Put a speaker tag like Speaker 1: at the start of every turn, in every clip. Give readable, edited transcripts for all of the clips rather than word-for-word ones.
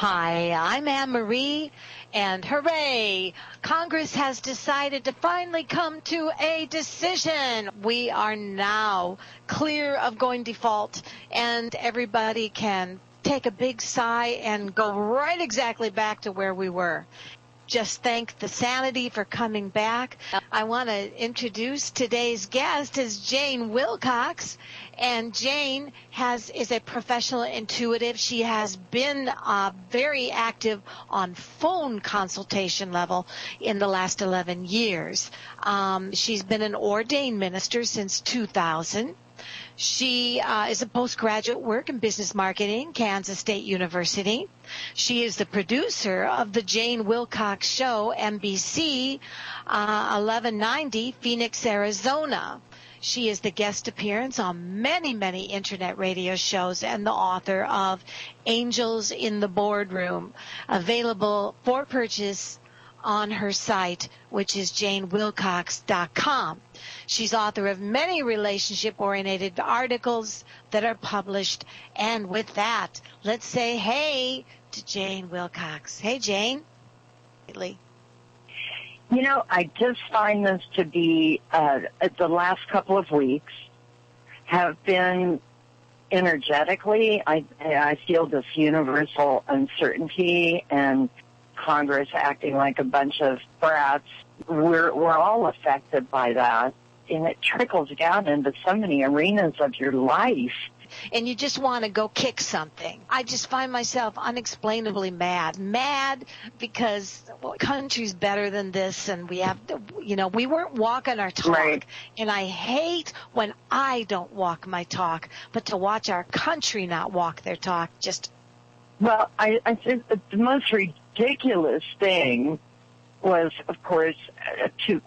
Speaker 1: Hi, I'm Anne-Marie, and hooray! Congress has decided to finally come to a decision. We are now clear of going default, and everybody can take a big sigh and go right exactly back to where we were. Just thank the sanity for coming back. I want to introduce today's guest is Jane Wilcox, and Jane is a professional intuitive. She has been very active on phone consultation level in the last 11 years. She's been an ordained minister since 2000. She is a postgraduate work in business marketing, Kansas State University. She is the producer of the Jane Wilcox Show, NBC 1190, Phoenix, Arizona. She is the guest appearance on many, many internet radio shows and the author of Angels in the Boardroom, available for purchase on her site, which is janewilcox.com. She's author of many relationship-oriented articles that are published. And with that, let's say hey to Jane Wilcox. Hey, Jane.
Speaker 2: You know, I just find this to be, the last couple of weeks have been energetically, I feel this universal uncertainty and Congress acting like a bunch of brats. We're all affected by that, and it trickles down into so many arenas of your life.
Speaker 1: And you just want to go kick something. I just find myself unexplainably mad. Mad because country's better than this, and we have, we weren't walking our talk.
Speaker 2: Right.
Speaker 1: And I hate when I don't walk my talk, but to watch our country not walk their talk just...
Speaker 2: Well, I think that the most ridiculous thing was, of course, two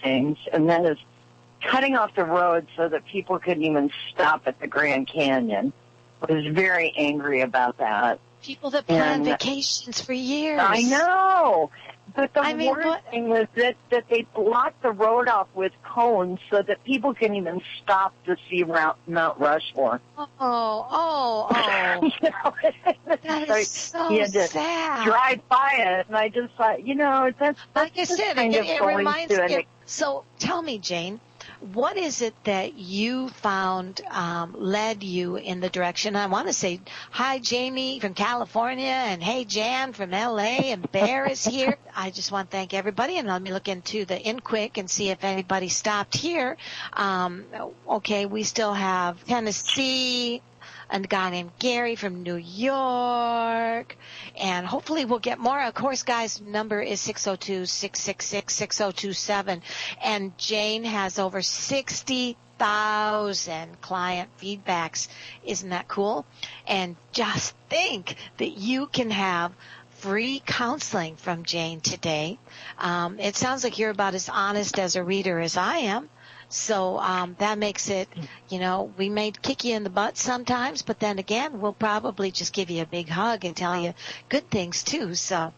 Speaker 2: things, and that is cutting off the road so that people couldn't even stop at the Grand Canyon. I was very angry about that.
Speaker 1: People that plan vacations for years.
Speaker 2: I know. But the worst thing was that they blocked the road off with cones so that people couldn't even stop to see Mount Rushmore.
Speaker 1: Oh. That is so
Speaker 2: you had to
Speaker 1: sad.
Speaker 2: Drive by it, and I just thought, that's
Speaker 1: like I said, it reminds me. So tell me, Jane, what is it that you found led you in the direction? I want to say hi, Jamie from California, and hey, Jan from L.A., and Bear is here. I just want to thank everybody, and let me look into the InQuick and see if anybody stopped here. Okay, we still have Tennessee, a guy named Gary from New York, and hopefully we'll get more. Of course, guys, number is 602-666-6027, and Jane has over 60,000 client feedbacks. Isn't that cool? And just think that you can have free counseling from Jane today. It sounds like you're about as honest as a reader as I am. So that makes it, we may kick you in the butt sometimes, but then again, we'll probably just give you a big hug and tell you good things too. So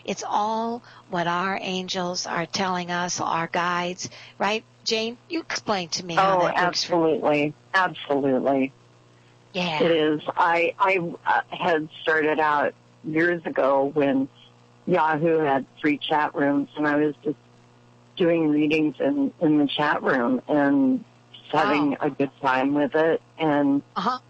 Speaker 1: it's all what our angels are telling us, our guides, right? Jane, you explain to me how that works.
Speaker 2: Absolutely.
Speaker 1: Yeah.
Speaker 2: It is. I had started out years ago when Yahoo had free chat rooms, and I was just doing readings in the chat room and just having a good time with it. And a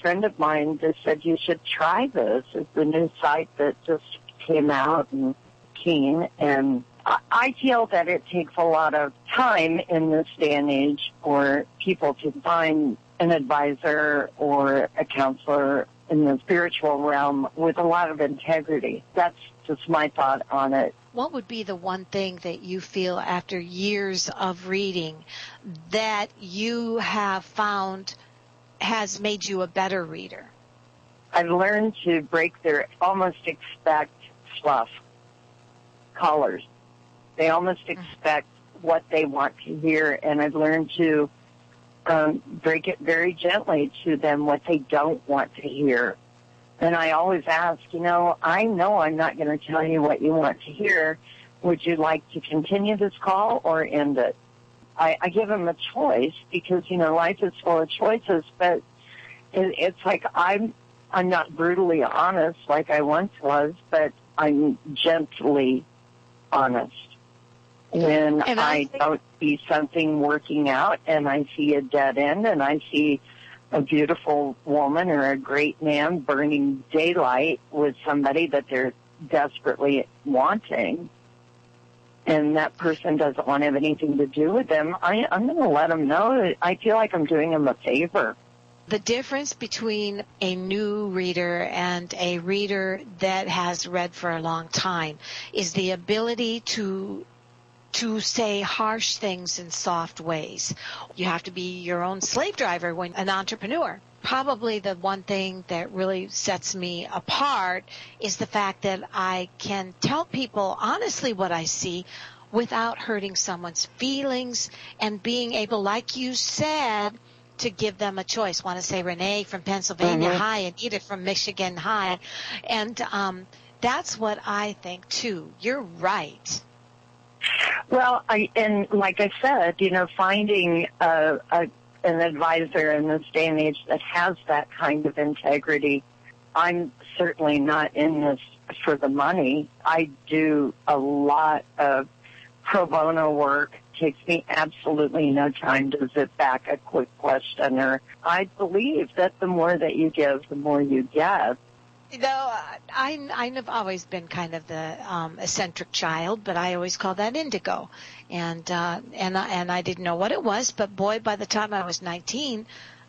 Speaker 2: friend of mine just said, you should try this. It's a new site that just came out and keen. And I feel that it takes a lot of time in this day and age for people to find an advisor or a counselor in the spiritual realm with a lot of integrity. That's just my thought on it.
Speaker 1: What would be the one thing that you feel after years of reading that you have found has made you a better reader?
Speaker 2: I've learned to almost expect fluff, callers. They almost expect what they want to hear, and I've learned to break it very gently to them what they don't want to hear. And I always ask, I know I'm not going to tell you what you want to hear. Would you like to continue this call or end it? I give them a choice because, life is full of choices, but it's like I'm I'm not brutally honest like I once was, but I'm gently honest. When I don't see something working out and I see a dead end and I see a beautiful woman or a great man burning daylight with somebody that they're desperately wanting, and that person doesn't want to have anything to do with them, I'm going to let them know that I feel like I'm doing them a favor.
Speaker 1: The difference between a new reader and a reader that has read for a long time is the ability to say harsh things in soft ways. You have to be your own slave driver when an entrepreneur. Probably the one thing that really sets me apart is the fact that I can tell people honestly what I see without hurting someone's feelings and being able, like you said, to give them a choice. Want to say Renee from Pennsylvania High and Edith from Michigan High. And that's what I think, too. You're right.
Speaker 2: Well, and like I said, finding an advisor in this day and age that has that kind of integrity. I'm certainly not in this for the money. I do a lot of pro bono work. It takes me absolutely no time to zip back a quick question. Or I believe that the more that you give, the more you get.
Speaker 1: I've always been kind of the eccentric child, but I always called that indigo, and I didn't know what it was. But boy, by the time I was 19,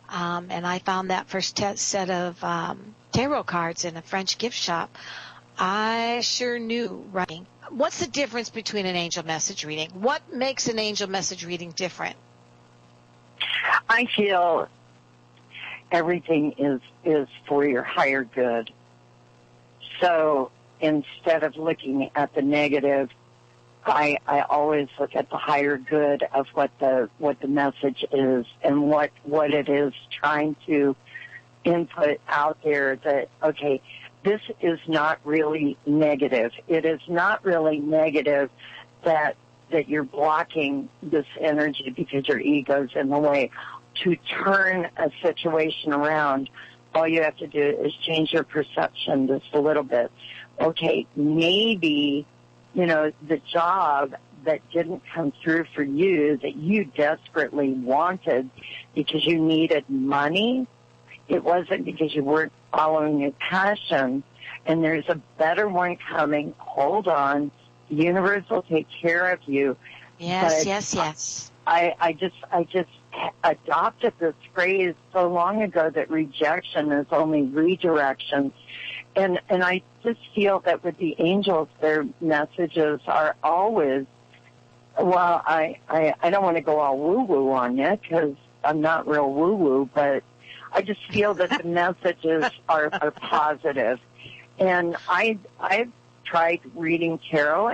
Speaker 1: and I found that first set of tarot cards in a French gift shop, I sure knew writing. What's the difference between an angel message reading? What makes an angel message reading different?
Speaker 2: I feel everything is for your higher good. So instead of looking at the negative, I always look at the higher good of what the message is and what it is trying to input out there. That, okay, this is not really negative. It is not really negative that you're blocking this energy because your ego's in the way. To turn a situation around, all you have to do is change your perception just a little bit. Okay, maybe, the job that didn't come through for you that you desperately wanted because you needed money, it wasn't because you weren't following your passion, and there's a better one coming. Hold on. The universe will take care of you.
Speaker 1: Yes, yes.
Speaker 2: I just adopted this phrase so long ago that rejection is only redirection. And I just feel that with the angels, their messages are always, well, I don't want to go all woo-woo on you because I'm not real woo-woo, but I just feel that the messages are positive. And I've tried reading tarot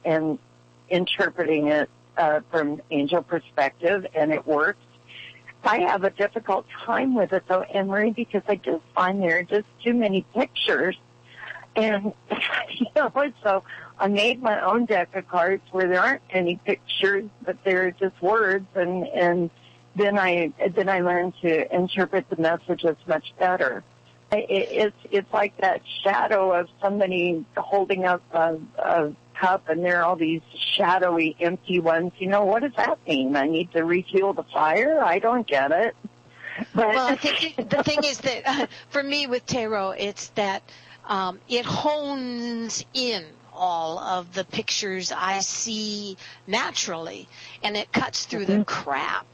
Speaker 2: and interpreting it from angel perspective, and it works. I have a difficult time with it, though, Anne-Marie, because I just find there are just too many pictures. And, so I made my own deck of cards where there aren't any pictures, but they're just words, and then I learned to interpret the messages much better. It's like that shadow of somebody holding up a cup, and there are all these shadowy, empty ones. What does that mean? I need to refuel the fire? I don't get it. But
Speaker 1: well, I think the thing is that for me with tarot, it's that it hones in all of the pictures I see naturally, and it cuts through the crap.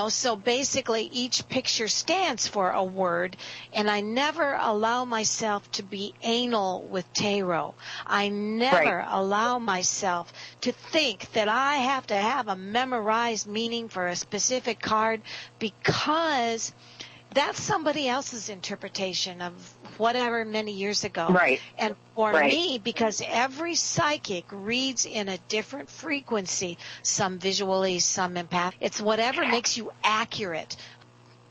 Speaker 1: So basically each picture stands for a word, and I never allow myself to be anal with tarot. I never allow myself to think that I have to have a memorized meaning for a specific card, because that's somebody else's interpretation of whatever many years ago.
Speaker 2: Right.
Speaker 1: And for me, because every psychic reads in a different frequency, some visually, some empath, it's whatever makes you accurate.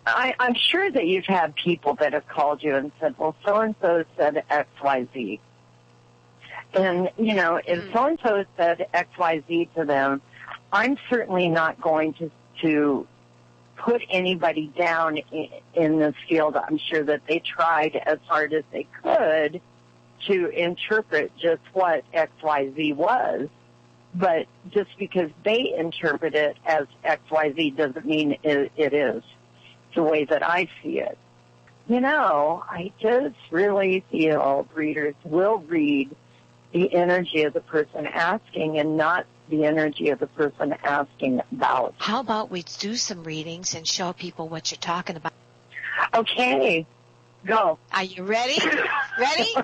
Speaker 2: I'm sure that you've had people that have called you and said, well, so-and-so said XYZ. And, if so-and-so said XYZ to them, I'm certainly not going to put anybody down in this field. I'm sure that they tried as hard as they could to interpret just what XYZ was. But just because they interpret it as XYZ doesn't mean it is the way that I see it. You know, I just really feel readers will read the energy of the person asking and not the energy of the person asking about.
Speaker 1: How about we do some readings and show people what you're talking about?
Speaker 2: Okay, go.
Speaker 1: Are you ready? Ready?